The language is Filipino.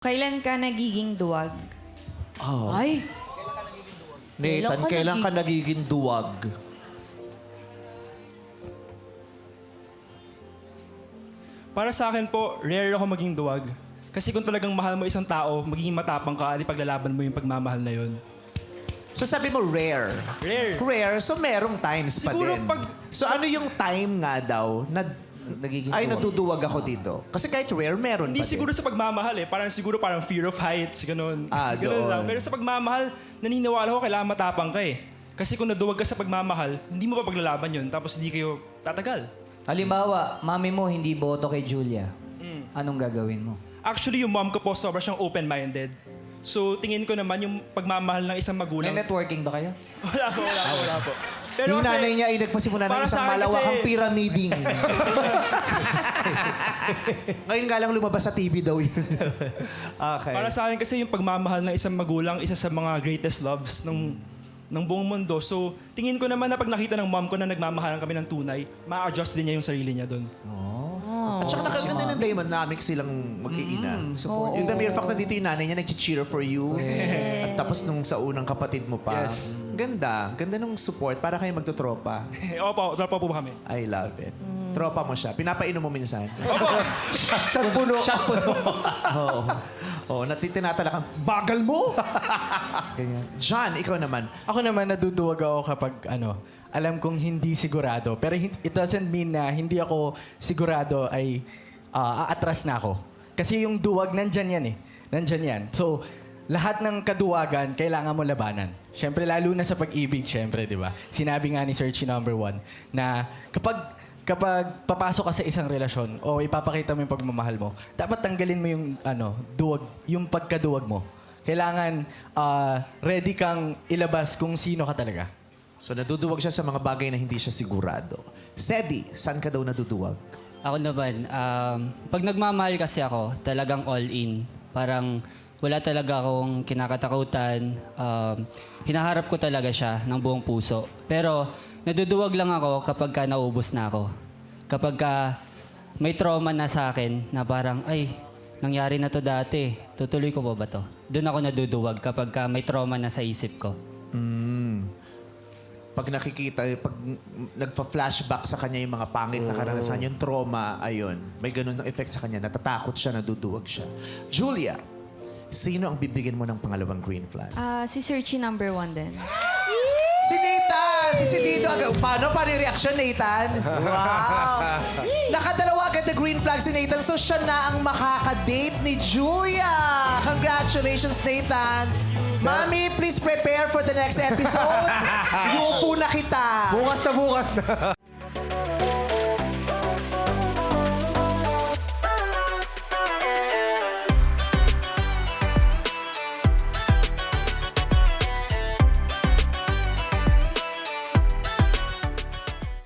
Kailan ka nagiging duwag? Oh. Ay, Nathan, kailan ka nagiging duwag? Para sa akin po, rare ako maging duwag. Kasi kung talagang mahal mo isang tao, magiging matapang ka at ipaglalaban mo yung pagmamahal na yun. So sabi mo rare. Rare. Rare, so merong times Siguro pa din. pag- So ano yung time nga daw na nagiging ay duwag. natuduwag ako dito? Kasi kahit rare, meron Hindi pa siguro din. sa pagmamahal eh. Parang fear of heights, ganun. Ganun doon. lang. Pero sa pagmamahal, naniniwala ko kailangan matapang ka eh. Kasi kung naduwag ka sa pagmamahal, hindi mo pa paglalaban yun. Tapos hindi kayo tatagal. Halimbawa, mami mo hindi boto kay Julia. Anong gagawin mo? Actually, yung mom ko po sobrang siyang open-minded. So, tingin ko naman yung pagmamahal ng isang May magulang... networking ba kayo? Wala po. Pero Yung kasi- nanay niya ay nagpasimula ng para isang sa akin malawakang kasi- pyramiding. Ngayon nga lang lumabas sa TV daw yun. Okay. Para sa akin kasi yung pagmamahal ng isang magulang, isa sa mga greatest loves ng buong mundo. So, tingin ko naman na pag nakita ng mom ko na nagmamahalan kami ng tunay, ma-adjust din niya yung sarili niya doon. At saka nakaganda ng dynamic silang mag-iina. Yung the mere fact na dito yung nanay niya nag-cheer for you. At tapos nung sa unang kapatid mo pa. Yes. Ganda. Ganda nung support para kayo magtutropa. Opo, tropa po ba kami? I love it. Tropa mo siya. Pinapainom mo minsan. Shot puno. Oo. Oo, tinatala kang, bagal mo! Ganyan. John, ikaw naman. Ako naman naduduwag ako kapag alam kong hindi sigurado. Pero it doesn't mean na hindi ako sigurado ay aatras na ako. Kasi yung duwag nandyan yan eh. Nandyan yan. So, lahat ng kaduwagan, kailangan mo labanan. Siyempre, lalo na sa pag-ibig, siyempre, di ba? Sinabi nga ni Searchy number 1 na kapag papasok ka sa isang relasyon o ipapakita mo yung pagmamahal mo, dapat tanggalin mo yung duwag, yung pagkaduwag mo. Kailangan ready kang ilabas kung sino ka talaga. So, naduduwag siya sa mga bagay na hindi siya sigurado. Sedi, saan ka daw naduduwag? Ako naman, pag nagmamahal kasi ako, talagang all in. Parang wala talaga akong kinakatakutan. Hinaharap ko talaga siya ng buong puso. Pero naduduwag lang ako kapag ka naubos na ako. Kapag ka may trauma na sa akin na parang, ay, nangyari na to dati. Tutuloy ko pa ba to? Doon ako naduduwag kapag ka may trauma na sa isip ko. Pag nakikita, pag nagpa-flashback sa kanya yung mga pangit na karanasan, yung trauma, ayun, may ganun ng effect sa kanya, natatakot siya, naduduwag siya. Julia, sino ang bibigyan mo ng pangalawang green flag? Si Searchy number 1 din. Si Nathan! Si Dito agad. Paano yung reaction, Nathan? Wow! Nakadalawa agad na green flag si Nathan, so siya na ang makakadate ni Julia! Congratulations, Nathan! Mami, please prepare for the next episode. Yupo na kita. Bukas na bukas na.